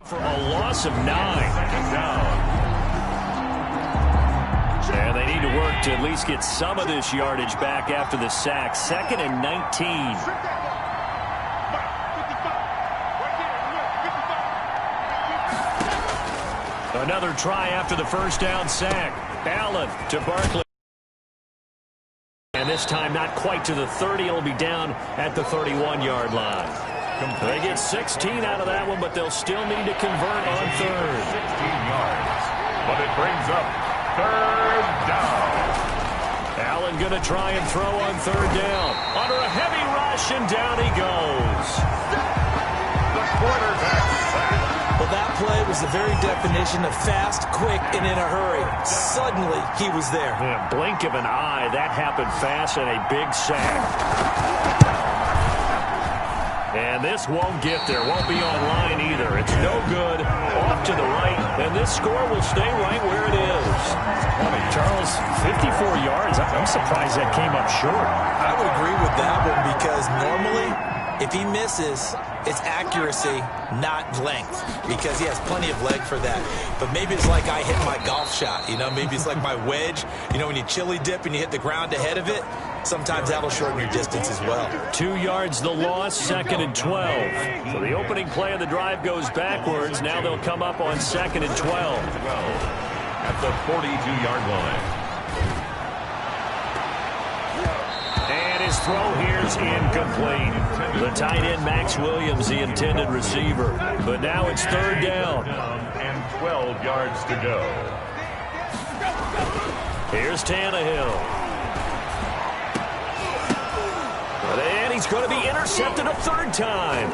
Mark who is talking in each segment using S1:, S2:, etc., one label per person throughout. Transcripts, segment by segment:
S1: For a loss of 9. And they need to work to at least get some of this yardage back after the sack. 2nd and 19. Another try after the first down sack. Allen to Barkley. And this time not quite to the 30. It'll be down at the 31-yard line. They get 16 out of that one, but they'll still need to convert on third.
S2: 16 yards. But it brings up third down.
S1: Allen going to try and throw on third down. Under a heavy rush, and down he goes.
S2: The quarterback sack.
S3: Well, that play was the very definition of fast, quick, and in a hurry. Suddenly, he was there.
S1: In a blink of an eye, that happened fast, and a big sack. And this won't get there. Won't be online either. It's no good. Off to the right, and this score will stay right where it is.
S4: Charles, 54 yards. I'm surprised that came up short.
S3: I would agree with that one because normally, if he misses, it's accuracy, not length, because he has plenty of leg for that. But maybe it's like I hit my golf shot, Maybe it's like my wedge. When you chili dip and you hit the ground ahead of it, sometimes that'll shorten your distance as well.
S1: 2 yards the loss, 2nd and 12. So the opening play of the drive goes backwards. Now they'll come up on 2nd and 12.
S2: At the 42-yard line.
S1: His throw here's incomplete. The tight end, Max Williams, the intended receiver. But now it's third down.
S2: And 12 yards to go.
S1: Here's Tannehill. And he's going to be intercepted a third time.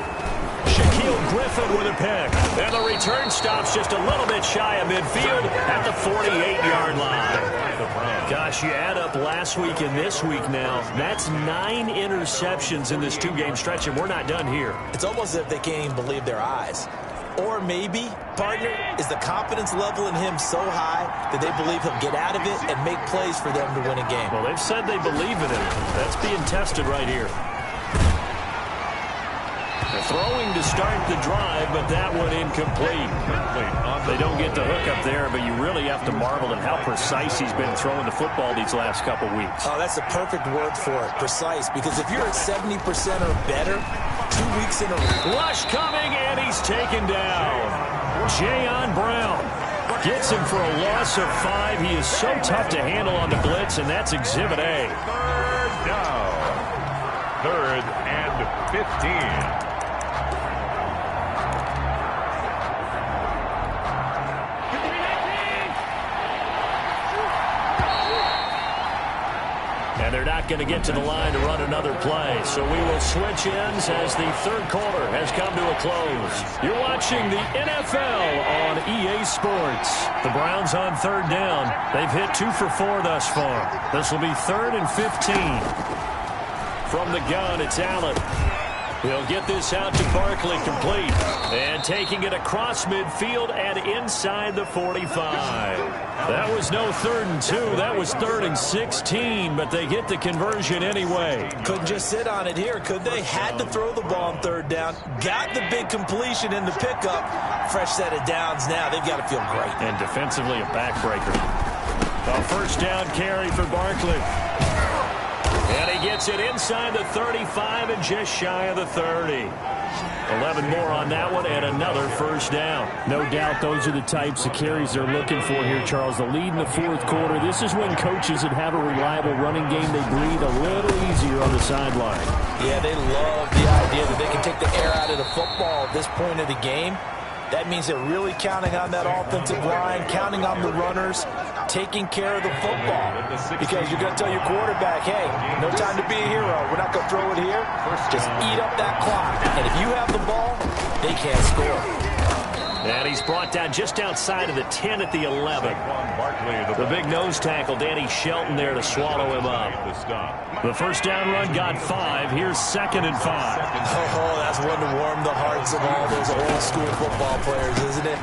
S1: Shaquille Griffin with a pick. And the return stops just a little bit shy of midfield at the 48-yard line. Gosh, you add up last week and this week now. That's 9 interceptions in this 2-game stretch, and we're not done here.
S3: It's almost as if they can't even believe their eyes. Or maybe, partner, is the confidence level in him so high that they believe he'll get out of it and make plays for them to win a game.
S1: Well, they've said they believe in him. That's being tested right here. Throwing to start the drive, but that one incomplete. They don't get the hook up there, but you really have to marvel at how precise he's been throwing the football these last couple weeks.
S3: Oh, that's the perfect word for it, precise, because if you're at 70% or better, 2 weeks in a row.
S1: Rush coming, and he's taken down. Jayon Brown gets him for a loss of 5. He is so tough to handle on the blitz, and that's Exhibit A.
S2: Third down. 3rd and 15.
S1: And they're not going to get to the line to run another play. So we will switch ends as the third quarter has come to a close. You're watching the NFL on EA Sports. The Browns on third down. They've hit 2 for 4 thus far. This will be 3rd and 15. From the gun, it's Allen. He'll get this out to Barkley, complete. And taking it across midfield and inside the 45. That was no 3rd and 2. That was 3rd and 16, but they get the conversion anyway.
S3: Couldn't just sit on it here, could they? Had to throw the ball on third down. Got the big completion in the pickup. Fresh set of downs now. They've got to feel great.
S1: And defensively, a backbreaker. A first down carry for Barkley. And he gets it inside the 35 and just shy of the 30. 11 more on that one and another first down.
S4: No doubt those are the types of carries they're looking for here, Charles. The lead in the fourth quarter. This is when coaches that have a reliable running game, they breathe a little easier on the sideline.
S3: Yeah, they love the idea that they can take the air out of the football at this point of the game. That means they're really counting on that offensive line, counting on the runners, taking care of the football. Because you're going to tell your quarterback, hey, no time to be a hero. We're not going to throw it here. Just eat up that clock. And if you have the ball, they can't score.
S1: And he's brought down just outside of the 10 at the 11. The big nose tackle, Danny Shelton, there to swallow him up. The first down run got 5. Here's 2nd and 5.
S3: Oh, that's one to warm the hearts of all those old school football players, isn't it?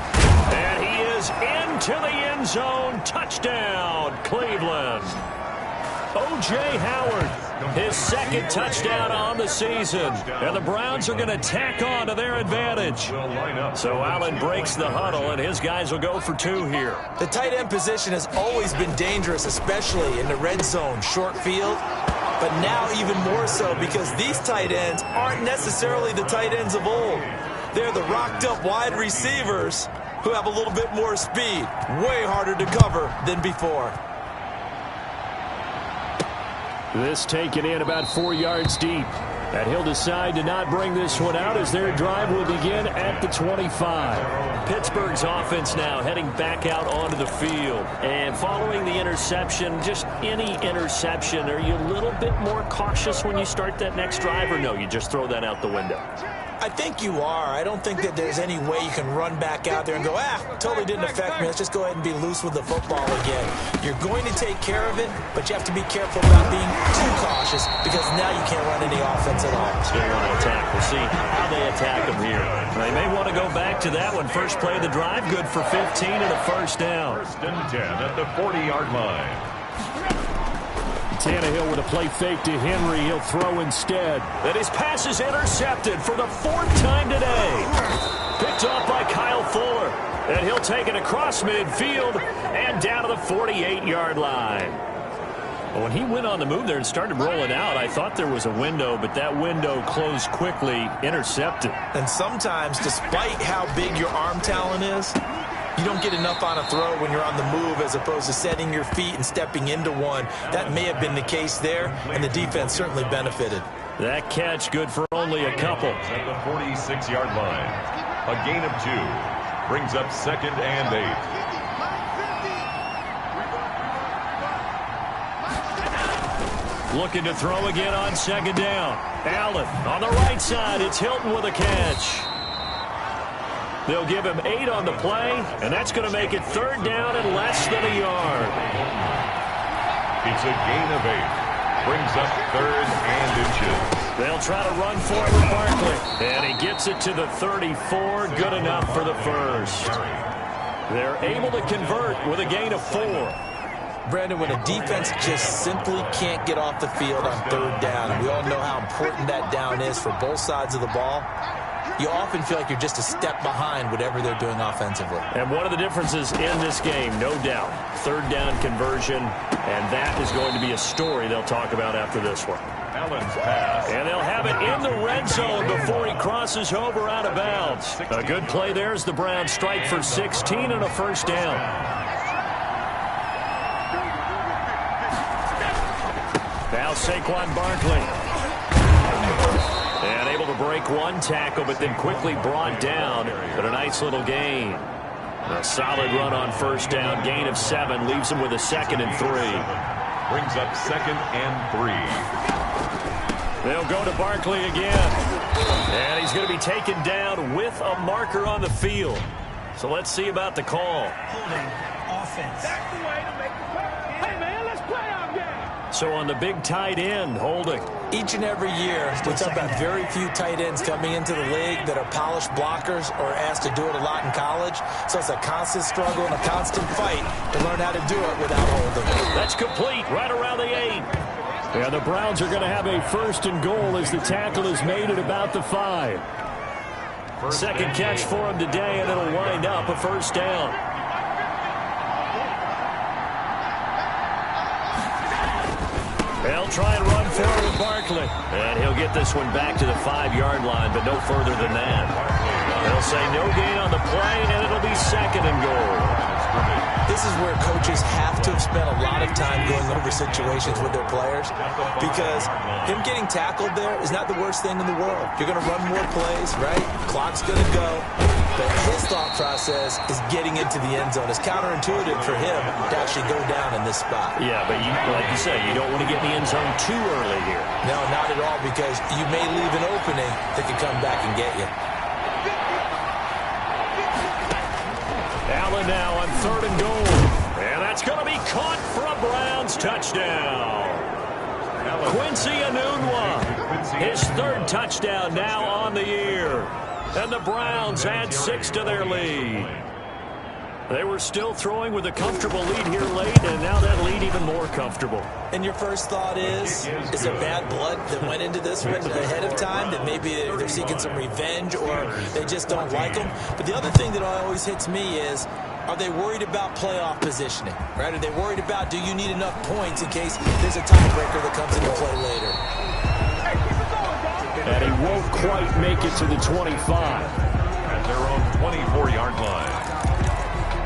S1: And he is into the end zone. Touchdown, Cleveland. O.J. Howard, his second touchdown on the season. And the Browns are going to tack on to their advantage. So Allen breaks the huddle, and his guys will go for 2 here.
S3: The tight end position has always been dangerous, especially in the red zone, short field. But now even more so because these tight ends aren't necessarily the tight ends of old. They're the rocked-up wide receivers who have a little bit more speed. Way harder to cover than before.
S4: This taken in about 4 yards deep. And he'll decide to not bring this one out as their drive will begin at the 25.
S1: Pittsburgh's offense now heading back out onto the field. And following the interception, just any interception, are you a little bit more cautious when you start that next drive, or no, you just throw that out the window?
S3: I think you are. I don't think that there's any way you can run back out there and go, totally didn't affect me. Let's just go ahead and be loose with the football again. You're going to take care of it, but you have to be careful about being too cautious because now you can't run any offense at all.
S1: They want to attack. We'll see how they attack them here. They may want to go back to that one. First play of the drive, good for 15 and a first down.
S2: 1st and 10 at the 40-yard line.
S4: Tannehill with a play fake to Henry. He'll throw instead.
S1: And his pass is intercepted for the 4th time today. Picked off by Kyle Fuller. And he'll take it across midfield and down to the 48-yard line. Well, when he went on the move there and started rolling out, I thought there was a window, but that window closed quickly, intercepted.
S3: And sometimes, despite how big your arm talent is, you don't get enough on a throw when you're on the move as opposed to setting your feet and stepping into one. That may have been the case there, and the defense certainly benefited.
S1: That catch good for only a couple.
S2: At the 46-yard line. A gain of 2. Brings up 2nd and
S1: 8. Looking to throw again on 2nd down. Allen on the right side. It's Hilton with a catch. They'll give him 8 on the play, and that's going to make it 3rd down and less than a yard.
S2: It's a gain of 8. Brings up 3rd and inches.
S1: They'll try to run for it with Barkley. And he gets it to the 34. Good enough for the first. They're able to convert with a gain of 4.
S3: Brandon, when a defense just simply can't get off the field on 3rd down, and we all know how important that down is for both sides of the ball, you often feel like you're just a step behind whatever they're doing offensively.
S1: And one of the differences in this game, no doubt, 3rd down conversion, and that is going to be a story they'll talk about after this one.
S2: Allen's pass.
S1: And they'll have it in the red zone before he crosses over out of bounds. A good play there as the Browns strike for 16 and a first down. Now Saquon Barkley. And able to break one tackle, but then quickly brought down. But a nice little gain. A solid run on 1st down. Gain of 7 leaves him with a 2nd and 3.
S2: Brings up 2nd and 3.
S1: They'll go to Barkley again. And he's going to be taken down with a marker on the field. So let's see about the call.
S5: Holding offense.
S6: That's the way to make the play. Hey, man, let's play our game.
S1: So on the big tight end, holding.
S3: Each and every year, we talk about very few tight ends coming into the league that are polished blockers or asked to do it a lot in college. So it's a constant struggle and a constant fight to learn how to do it without holding.
S1: That's complete right around the 8.
S4: Yeah, the Browns are going to have a 1st and goal as the tackle is made at about the 5.
S1: Second catch for him today, and it'll wind up a 1st down. They'll try and run forward with Barkley. And he'll get this one back to the 5-yard line, but no further than that. They'll say no gain on the play, and it'll be 2nd and goal.
S3: This is where coaches have to have spent a lot of time going over situations with their players because him getting tackled there is not the worst thing in the world. You're going to run more plays, right? Clock's going to go. But his thought process is getting into the end zone. It's counterintuitive for him to actually go down in this spot.
S1: Yeah, but like you say, you don't want to get in the end zone too early here.
S3: No, not at all, because you may leave an opening that can come back and get you.
S1: Allen now on 3rd and goal. And that's going to be caught for a Browns touchdown. Quincy Enunwa, his 3rd touchdown now on the year. And the Browns add 6 to their lead. They were still throwing with a comfortable lead here late, and now that lead even more comfortable.
S3: And your first thought is there bad blood that went into this one ahead of time, that maybe they're seeking some revenge or they just don't like them? But the other thing that always hits me is, are they worried about playoff positioning? Right? Are they worried about, do you need enough points in case there's a tiebreaker that comes into play later?
S1: And he won't quite make it to the 25.
S2: At their own 24-yard line.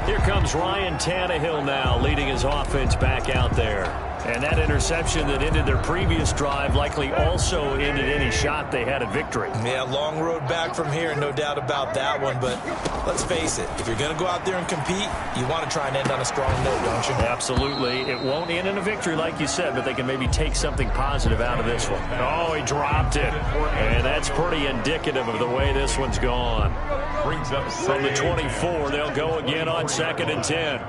S1: Here comes Ryan Tannehill now, leading his offense back out there. And that interception that ended their previous drive likely also ended any shot they had at victory.
S3: Yeah, long road back from here, no doubt about that one. But let's face it, if you're going to go out there and compete, you want to try and end on a strong note, don't you?
S1: Absolutely. It won't end in a victory, like you said, but they can maybe take something positive out of this one. Oh, he dropped it. And that's pretty indicative of the way this one's gone.
S2: Brings up
S1: From the 24, they'll go again on 2nd and 10.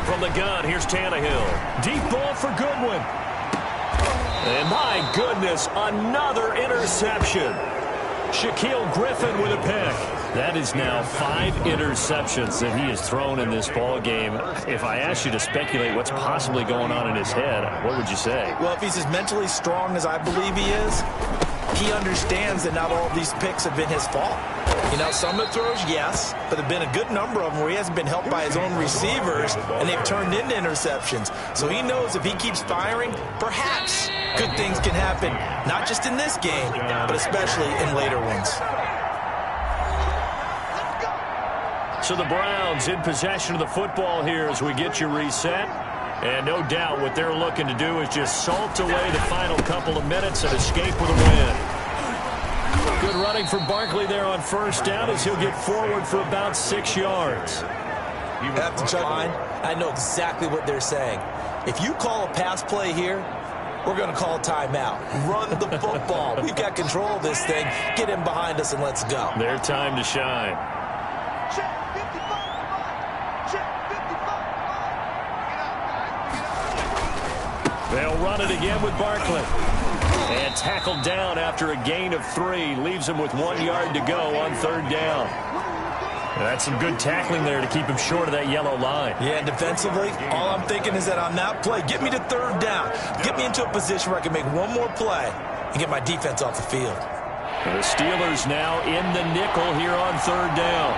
S1: From the gun, here's Tannehill. Deep ball for Goodwin. And my goodness, another interception. Shaquille Griffin with a pick. That is now 5 interceptions that he has thrown in this ball game. If I asked you to speculate what's possibly going on in his head, what would you say?
S3: Well, if he's as mentally strong as I believe he is, he understands that not all of these picks have been his fault. You know, some of the throws, yes, but there have been a good number of them where he hasn't been helped by his own receivers, and they've turned into interceptions. So he knows if he keeps firing, perhaps good things can happen, not just in this game, but especially in later ones.
S1: So the Browns in possession of the football here as we get you reset. And no doubt what they're looking to do is just salt away the final couple of minutes and escape with a win. Good running from Barkley there on first down as he'll get forward for about 6 yards.
S3: At the line, I know exactly what they're saying. If you call a pass play here, we're going to call a timeout. Run the football. We've got control of this thing. Get him behind us and let's go.
S1: Their time to shine. They'll run it again with Barkley. And tackled down after a gain of 3. Leaves him with 1 yard to go on 3rd down. That's some good tackling there to keep him short of that yellow line.
S3: Yeah, defensively, all I'm thinking is that on that play, get me to 3rd down. Get me into a position where I can make one more play and get my defense off the field.
S1: The Steelers now in the nickel here on 3rd down.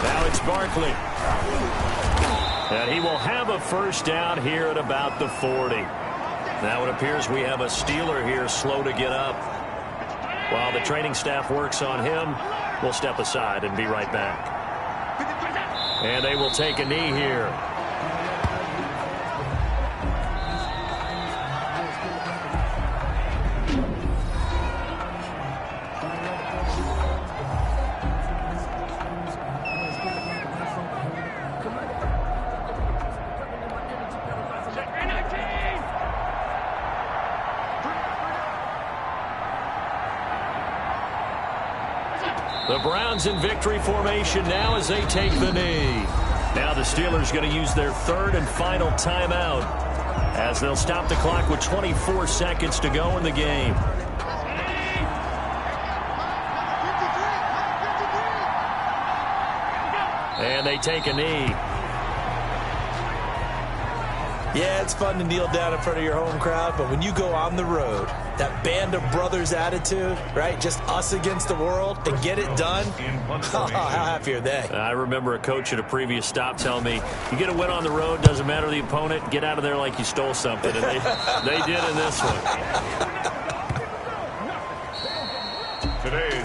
S1: Now it's Barkley. And he will have a first down here at about the 40. Now it appears we have a Steeler here slow to get up. While the training staff works on him, we'll step aside and be right back. And they will take a knee here. The Browns in victory formation now as they take the knee. Now the Steelers going to use their 3rd and final timeout as they'll stop the clock with 24 seconds to go in the game. And they take a knee.
S3: Yeah, it's fun to kneel down in front of your home crowd, but when you go on the road, that band of brothers attitude, right? Just us against the world and get it done. Oh, how happy are they?
S1: I remember a coach at a previous stop telling me, you get a win on the road, doesn't matter the opponent, get out of there like you stole something. And they did in this one.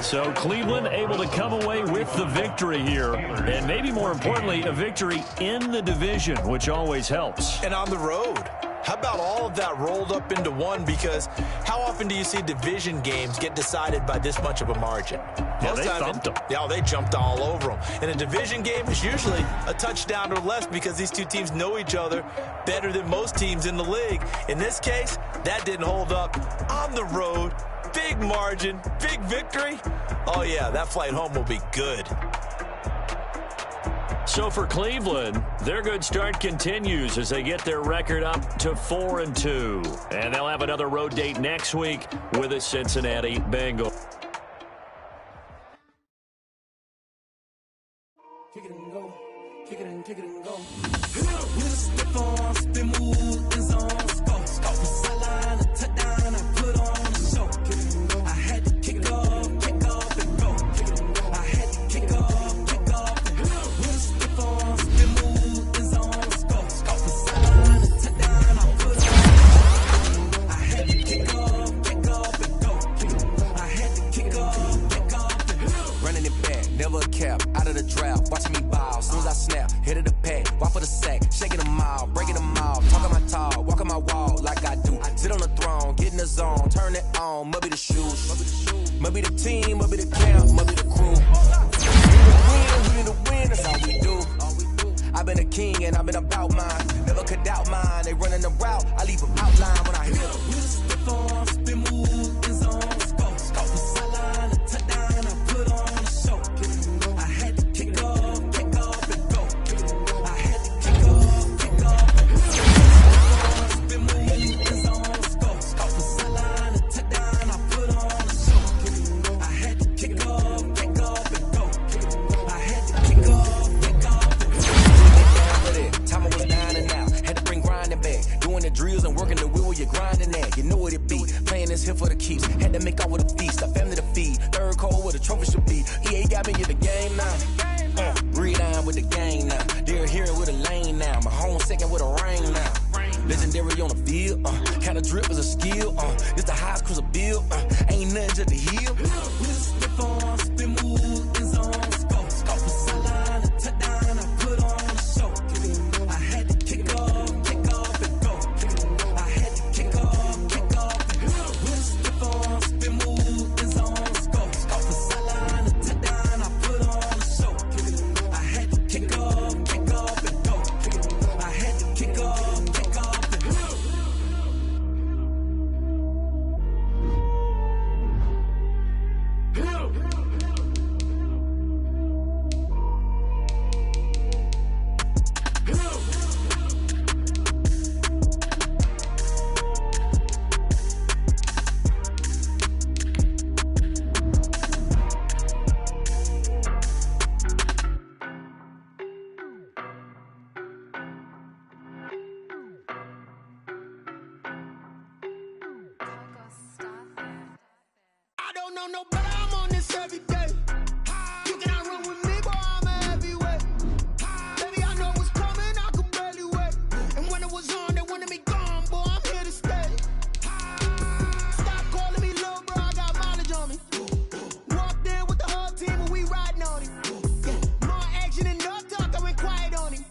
S1: So Cleveland able to come away with the victory here. And maybe more importantly, a victory in the division, which always helps.
S3: And on the road. How about all of that rolled up into one? Because how often do you see division games get decided by this much of a margin?
S1: Yeah, they thumped them.
S3: Yeah, they jumped all over them. And a division game is usually a touchdown or less because these two teams know each other better than most teams in the league. In this case, that didn't hold up. On the road, big margin, big victory. Oh, yeah, that flight home will be good.
S1: So for Cleveland, their good start continues as they get their record up to 4-2. And they'll have another road date next week with the Cincinnati Bengals.
S7: Kick it and go. Kick it and kick it and go. With a stiff on, spin move, and zones. Go. From sideline to touchdown, I put on the show. Kick it and go. I had to kick off and go. Kick it and go. I had to kick off and go. With a stiff on, spin move, and zones. Go. From sideline to touchdown, I put on the show. I had to kick off and go. Kick it and go. I had to kick off and go. Running it back, never a cap, out of the draft, watching me ball. Soon as I snap, hit of the pack, walk for the sack, shaking them all, breaking them all, talking my talk, walking my wall like I do. Sit on the throne, get in the zone, turn it on, must be the shoes, must be the team, must be the camp, must be the crew. We need to win, that's all we do. I've been a king and I've been about mine, never could doubt mine. They running the route, I leave them outline when I hit them. We just step on, spin move, and zones, go. From sideline to touchdown, I put on the show. I had to kick off and go. I had to kick off and go. Spin move, and zones, go. From sideline to touchdown, I put on the show. I had to kick off and go. I had to kick off and go. Time I was down and out, had to bring grinding back. Doing the drills and working the wheel where you're grinding at. You know what it be, playing this here for the keeps. Had to make out with a feast, a family to feed. Third cold where the trophy should be. EA got me in the game now. Read on with the game now. They're hearing with a lane now. My home second with a ring now. Legendary on the field, kind of drip is a skill. It's the highest cruiser bill, ain't nothing just the heel. We just step on, spin move, and zones, go. From sideline to touchdown, I put on the show. I had to kick off and go. I had to kick off and go. We just step on, spin move, and zones, go. From sideline to touchdown, I put on the show. I had to kick off and go. I had to kick off and go. I don't know no better, I'm on this every day. You cannot run with me, boy, I'm a heavyweight. Baby, I know what's coming, I could barely wait. And when it was on, they wanted me gone, boy, I'm here to stay. Stop calling me little bro, I got mileage on me. Walked in with the whole team and we riding on him. More action and no talk, I went quiet on him.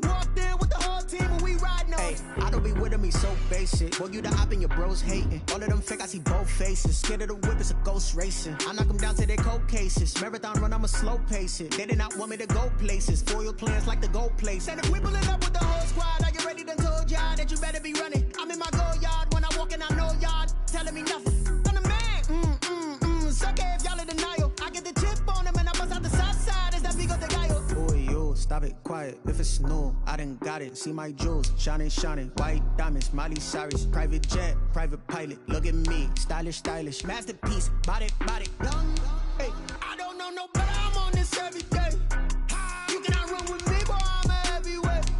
S7: Walked in with the whole team and we riding on him.
S8: I don't be with me so basic. Boy, you the op and your bros hating. All of them fake, I see both faces. Scared of the whip, it's a ghost racing. I knock them down to their cold cases. Marathon run, I'ma slow pace it. They did not want me to go places. Foil plans like the go place. And if we pulling up with the whole squad, are you ready? Done told y'all that you better be running. I'm in my go yard. When I walk in, I know y'all telling me nothing. I'm the man. Suck it if y'all in denial. I get the chip on them and I bust out the south side. Is that big of the guy? Boy, yo, stop it, quiet. If it's new, I done got it. See my jewels, shining, shining. White diamonds, Miley Cyrus. Private jet, private pilot. Look at me, stylish, stylish. Masterpiece, body, young.
S7: Hey, I don't know no better, I'm on this every day. You cannot run with me, boy, I'm a heavyweight.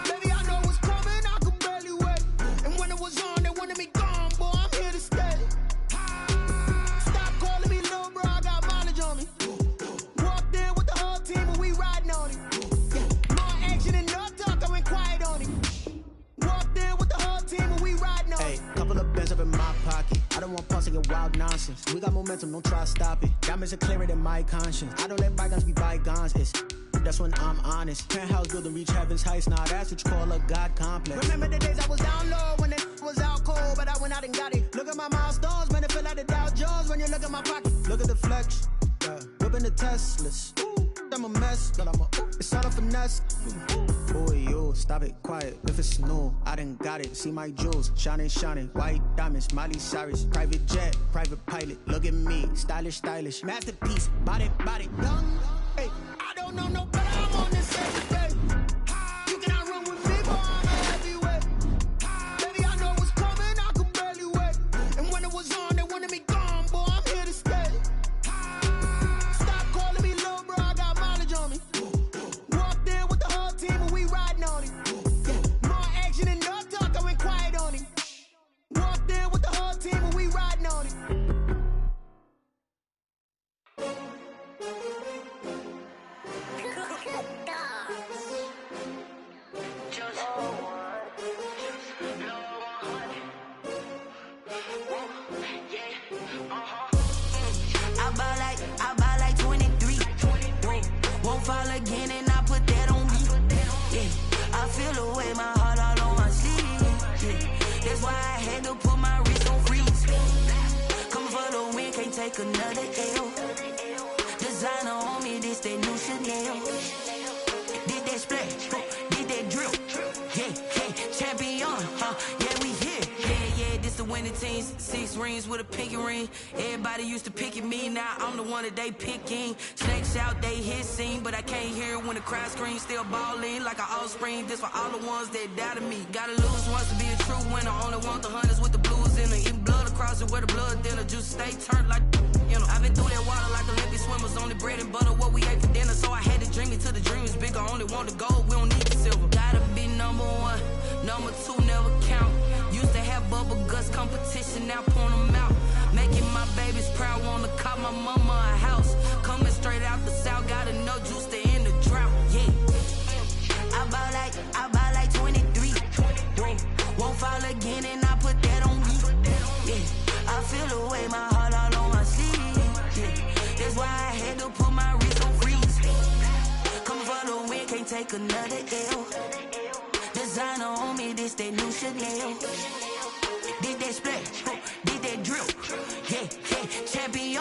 S7: Baby, I know what's coming, I could barely wait. And when it was on, they wanted me gone, boy, I'm here to stay. Stop calling me little bro, I got mileage on me. Walked in with the whole team and we riding on him. More action and no talk, I went quiet on him. Walked in with the whole team and we riding on him.
S8: Hey, couple of bands up in my pocket. I don't want pause to get wild nonsense. We got momentum, don't try to stop it. Diamonds are clearer than my conscience. I don't let bygones be bygones. That's when I'm honest. Penthouse building reach heaven's heights. Nah, that's what you call a God complex.
S7: Remember the days I was down low when it was out cold, but I went out and got it. Look at my milestones, man, it feel like the Dow Jones when you look at my pocket.
S8: Look at the flex, whipping the Teslas. I'm a mess, but it's all a finesse. Boy, yo, stop it, quiet. If it's new, I done got it. See my jewels, shining, shining. White diamonds, Miley Cyrus. Private jet, private pilot. Look at me, stylish, stylish. Masterpiece, body, young.
S7: Hey, I don't
S8: don't know no better. I'm on this every day. You cannot run with me, boy, I'm a heavyweight. Baby, I know what's coming, I could barely wait. And when it was on, they wanted me gone, boy, I'm here to stay. Stop calling me little bro, I got mileage on me. Walked in with the whole team and we riding on it. More action and no talk, I went quiet on it. Walked in with the whole team and we riding on it.
S9: I buy like 23. Won't fall again and I put that on me. Yeah, I feel the way my heart all on my sleeve. Yeah, that's why I had to put my wrist on freeze. Coming for the win, can't take another L. Designer on me, this that new Chanel. Did that splash, did that drill. Yeah, champion, yeah, we here. Yeah, this the winning team. 6 rings with a pinky ring. Everybody used to pick at me, now I'm the one that they picking. Snakes out, they hit scene, but I can't hear it when the crowd screams. Still ballin' like an offspring. This for all the ones that doubted me. Gotta lose once to be a true winner. Only want the hunters with the blues in it. Eating blood across it where the blood dinner. Juice stay turned like, you know. I've been through that water like Olympic swimmers. Only bread and butter, what we ate for dinner. So I had to dream it till the dream is bigger. Only want the gold, we don't need the silver. Gotta be number 1, number 2 never count. Used to have bubble guts competition, now point them out. Making my babies proud, wanna call my mama a house. Coming straight out the south, gotta know juice to end the drought. Yeah, I buy like 23. Won't fall again and I put that on me. Yeah, I feel the way my heart all on my sleeve. Yeah, that's why I had to put my wrist on freeze. Coming for the win, can't take another L. Designer on me, this that new Chanel. Did that splash, did that drill. Yeah, champion,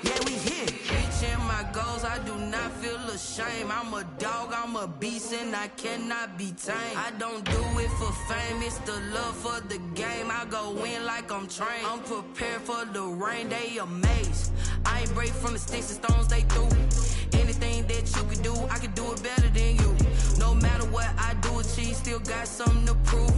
S9: yeah, we here. Reaching my goals, I do not feel ashamed. I'm a dog, I'm a beast, and I cannot be tamed. I don't do it for fame, it's the love for the game. I go in like I'm trained. I'm prepared for the rain, they amazed. I ain't break from the sticks and stones they threw. Anything that you could do, I could do it better than you. No matter what I do, achieve, still got something to prove.